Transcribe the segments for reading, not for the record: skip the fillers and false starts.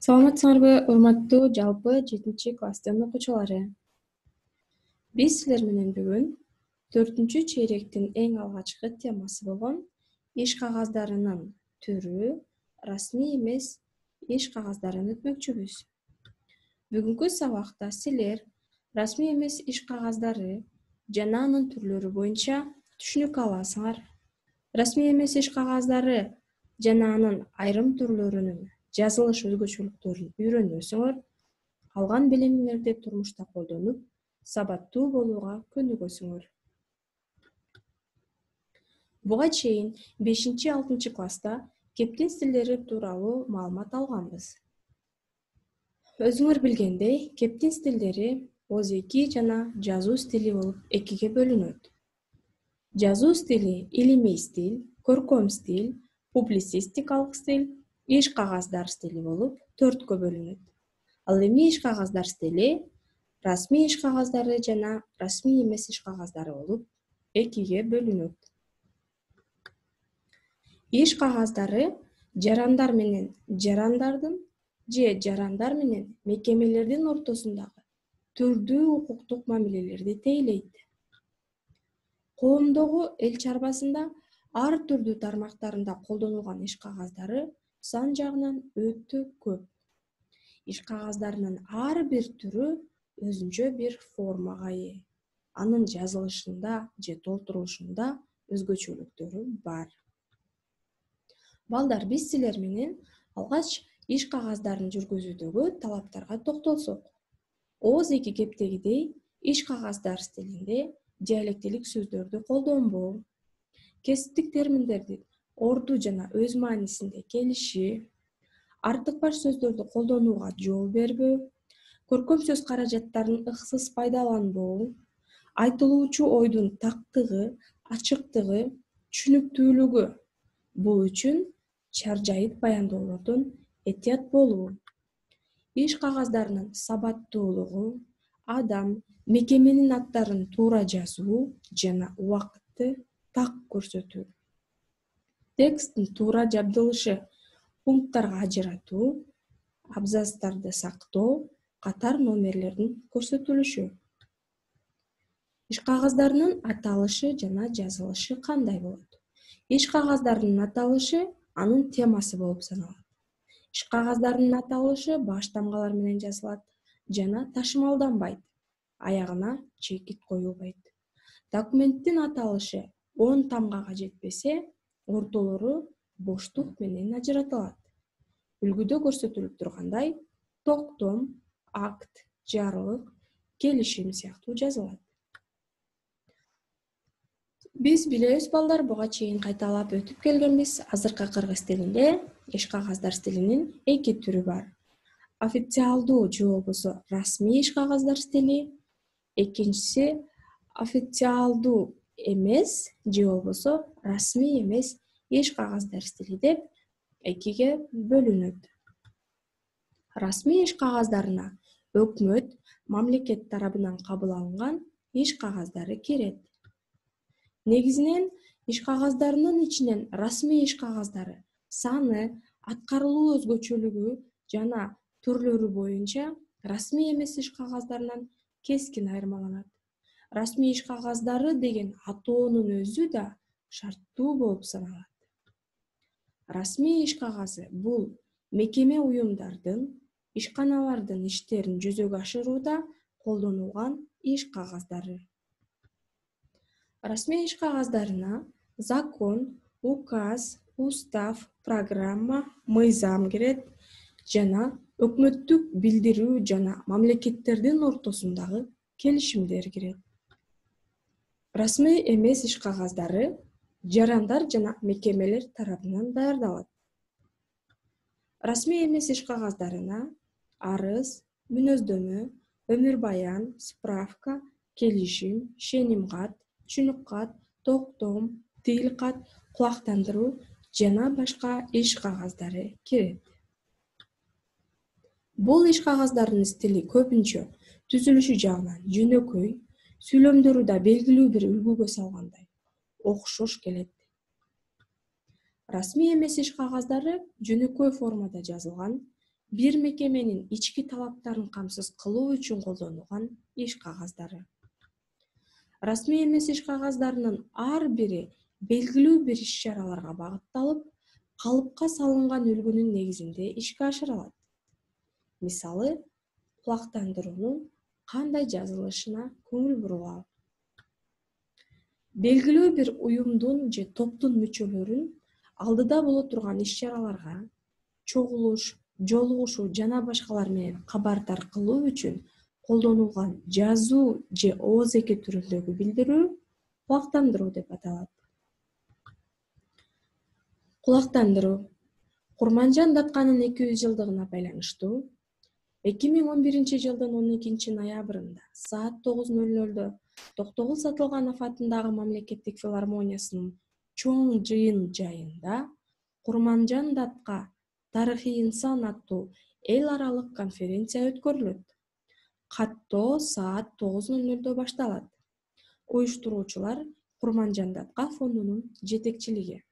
Саламатсыңарбы, урматтуу жалпы 7-класстын окуучулары. Биз силер менен бүгүн 4-чейректин эң алгачкы темасы болгон иш кагаздарынын түрү, расмий эмес иш кагаздарын өтмөкчүбүз. Бүгүнкү сабакта силер расмий эмес иш кагаздары жана анын түрлөрү боюнча түшүнүк аласыңар. Расмий эмес иш кагаздары жана анын айрым түрлөрүнүн жазылыш өзгөчөлүктөрүн үйрөнөсүңөр, алган билимиңерди турмушта колдонуп, сабаттуу болууга көнүгөсүңөр. Буга чейин 5-6 класста кептин стилдери тууралуу маалымат алганбыз. Өзүңөр билгендей, кептин стилдери ооз-2 жана жазуу стили болуп экиге бөлүнөт. Жазуу стили илимий стиль, көркөм стиль, публицистикалык стиль, иш кагаздар стили болуп 4кө бөлүнөт. Ал эми иш кагаздар стили расмий иш кагаздары жана расмий эмес иш кагаздары болуп экиге бөлүнөт. Иш кагаздары жарандар менен жарандардын же жарандар менен мекемелердин ортосундагы түрдүү укуктук мамилелерди тейлейт. Коомдогу эл чарбасында ар түрдүү тармактарында колдонулган иш кагаздары сан жагынан өтө көп. Иш кагаздарынын ар бир түрү өзүнчө бир формага ээ. Анын жазылышында же толтурулушунда өзгөчөлүктөрү бар. Балдар, биз силер менен алгач иш кагаздарын жүргүзүүдөгү талаптарга токтолсок. ооз-2 кептегидей иш кагаздар стилинде диалектилик сөздөрдү колдонбоо, кесиптик терминдерди орду жана өз маанисинде келиши, артык баш сөздөрдү колдонууга жол бербөө, көркөм сөз каражаттарын ыксыз пайдаланбоо, айтылуучу ойдун тактыгы, ачыктыгы, түшүнүктүүлүгү. Бул үчүн чаржайыт баяндоолордон этият болуу. Иш кагаздарынын сабаттуулугу, адам, мекеменин аттарын туура жазуу жана убакытты так көрсөтүү. Тексттин туура жабдылышы, пункттарга ажыратуу, абзацтарды сактоо, катар номерлердин көрсөтүлүшү. Иш кагаздарынын аталышы жана жазылышы кандай болот? Иш кагаздарынын аталышы анын темасы болуп саналат. Иш кагаздарынын аталышы баш тамгалар менен жазылат жана ташымалданбайт, аягына чекит коюлбайт. Документтин аталышы 10 тамгага жетпесе, ортолору боштук менен ажыратылат. Үлгүдө көрсөтүлүп тургандай, токтом, акт, жарлык, келишим сыяктуу жазылат. Биз билебиз балдар, буга чейин кайталап өтүп келгенбиз. Азыркы кыргыз тилинде иш кагаздар стилинин 2 түрү бар. Официалдуу же болбосо расмий иш кагаздар стили, экинчиси официалдуу эмес же болбосо расмий эмес иш кагаздар стили деп экиге бөлүнөт. Расмий иш кагаздарына өкмөт, мамлекет тарабынан кабыл алынган иш кагаздары кирет. Негизинен иш кагаздарынын ичинен расмий иш кагаздары саны, аткарылуу өзгөчөлүгү жана түрлөрү боюнча расмий эмес иш кагаздарынан кескин айырмаланат. Расмий иш кагаздары деген атоонун өзү да шарттуу болуп саналат. Расмий иш кагазы бул мекеме уюмдардын, ишканалардын иштерин жүзөгө ашырууда колдонулган иш кагаздары. Расмий иш кагаздарына закон, указ, устав, программа, мыйзам кирет жана өкмөттүк билдирүү жана мамлекеттердин ортосундагы келишимдер кирет. Расмий эмес иш кагаздары жарандар жана мекемелер тарабынан даярдалат. Расмий эмес иш кагаздарына арыз, мүнөздөмө, өмүр баян, справка, келишим, шеним кат, түшүнүк кат, токтом, тил кат, кулактандыруу жана башка иш кагаздары кирет. Бул иш кагаздарынын стили көбүнчө түзүлүшү жагынан жөнөкөй, сүйлөмдөрү да белгилүү бир үлгүгө салгандай, окшош келет. Расмий эмес иш кагаздары жөнөкөй формада жазылган, бир мекеменин ички талаптарын камсыз кылуу үчүн колдонулган иш кагаздары. Расмий эмес иш кагаздарынын ар бири белгилүү бир иш-чараларга багытталып, калыпка салынган үлгүнүн негизинде ишке ашырылат. Мисалы, кулактандыруунун кандай жазылышына көңүл бурулалы. Белгилүү бир уюмдун же топтун мүчөлөрүн алдыда боло турган иш-чараларга, чогулуш, жолугушуу жана башкалар менен кабардар кылуу үчүн колдонулган жазуу же ооз-эки түрүндөгү билдирүү кулактандыруу деп аталат. Кулактандыруу Курманжан Датканын 200 жылдыгына байланыштуу 2011-жылдын 12-ноябрында саат 9:00 Токтогул Сатылганов атындагы Мамлекеттик филармониясынын чоң жыйын жайында Курманжан Датка тарыхый инсан аттуу эл аралык конференция өткөрүлөт. Каттоо саат 9:00 башталат. Уюштуруучулар Курманжан Датка фондунун жетекчилиги.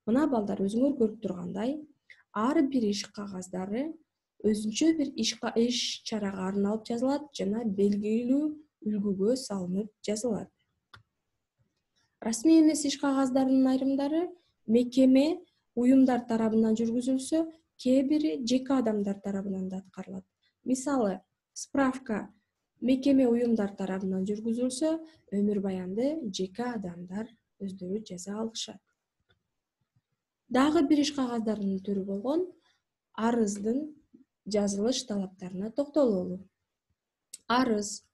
Мына балдар өзүңөр көрүп тургандай, ар бир иш кагаздары өзүнчө бир иш-чарага арналып жазылат жана белгилүү үлгүгө салынып жазылат. Расмий эмес иш кагаздарынын айрымдары мекеме, уюмдар тарабынан жүргүзүлсө, кээ бири жеке адамдар тарабынан да аткарылат. Мисалы, справка мекеме, уюмдар тарабынан жүргүзүлсө, өмүр баянды жеке адамдар өздөрү жаза алышат. Дагы бир иш кагаздарынын түрү болгон арыздын жазылыш талаптарына токтололу. Арыз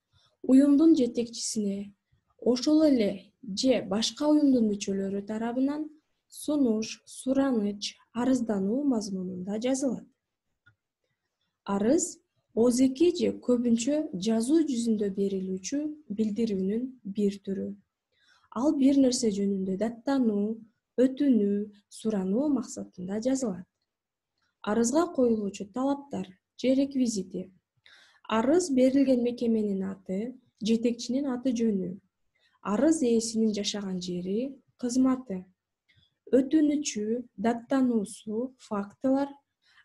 уюмдун жетекчисине, ошол эле же башка уюмдун мүчөлөрү тарабынан сунуш, сураныч, арыздануу мазмунунда жазылат. Арыз ооз-эки же көбүнчө жазуу жүзүндө берилүүчү билдирүүнүн бир түрү. Ал бир нерсе жөнүндө даттануу, өтүнүү, сурануу максатында жазылат. Арызга коюлуучу талаптар же реквизити. Арыз берилген мекеменин аты, жетекчинин аты-жөнү, арыз ээсинин жашаган жери, кызматы, өтүнүчү, даттануусу, фактылар,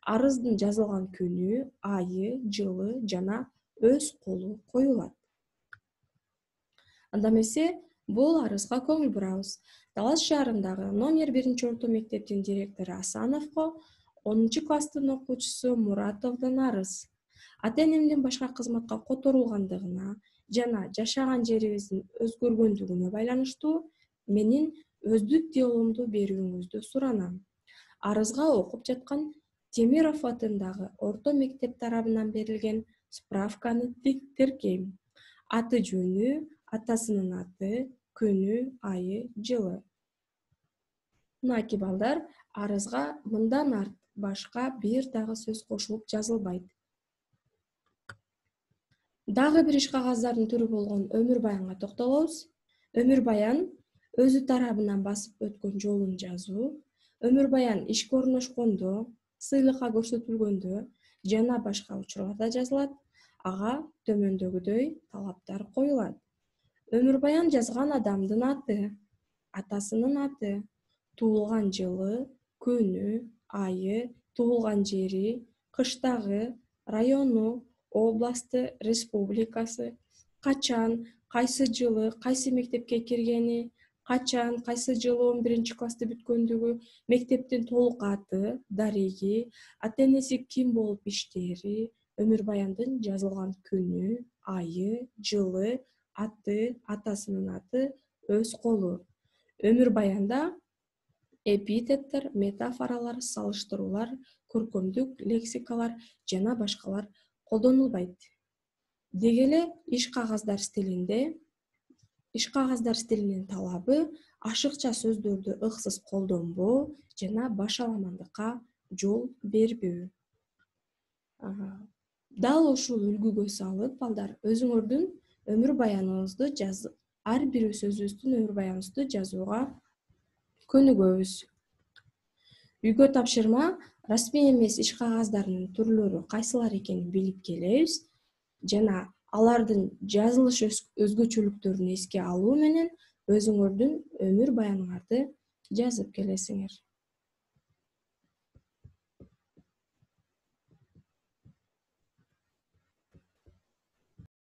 арыздын жазылган күнү, айы, жылы жана өз колу коюлат. Анда эмесе бул арызга көңүл бурабыз. Талас шаарындагы номер 1 орто мектептин директору Асановго 10-класстын окуучусу Муратовдон арыз. Ата-энемдин башка кызматка которулгандыгына жана жашаган жерибиздин өзгөргөндүгүнө байланыштуу менин өздүк дипломду берүүңүздү суранам. Арызга окуп жаткан Темиров атындагы орто мектеп тарабынан берилген справканы тиркейм. Аты-жөнү, атасынын аты, күнү, айы, жылы. Мынакей балдар, арызга мындан башка бир дагы сөз кошулуп жазылбайт. Дагы бир иш кагаздардын түрү болгон өмүр баянга токтолобуз. Өмүр баян өзү тарабынан басып өткөн жолун жазуу, өмүр баян ишке орношкондо, сыйлыкка көрсөтүлгөндө жана башка учурларда жазылат. Ага төмөндөгүдөй талаптар коюлат. Өмүр баян жазган адамдын аты, атасынын аты, туулган жылы, күнү, айы, туулган жери, кыштагы, району, областы, республикасы, качан, кайсы жылы, кайсы мектепке киргени, качан, кайсы жылы 11-классты бүткөндүгү, мектептин толук аты, дареги, ата-энеси ким болуп иштери, өмүр баяндын жазылган күнү, айы, жылы, аты, атасынын аты, өз колу. Өмүр баянда эпитеттер, метафоралар, салыштыруулар, көркөмдүк лексикалар жана башкалар колдонулбайт. Деги эле иш кагаздар стилинин талабы ашыкча сөздөрдү ыксыз колдонбоо жана башаламандыкка жол бербөө. Дал ушул үлгүгө салып, балдар, өзүңөрдүн өмүр баяныңызды ар бирибиз өзүбүздүн өмүр баяныбызды жазууга көнүгөбүз. Үйгө тапшырма расмий эмес иш кагаздарынын түрлөрү кайсылар экенин билип келебиз жана алардын жазылыш өзгөчөлүктөрүн эске алуу менен өзүңөрдүн өмүр баяныңарды жазып келесиңер.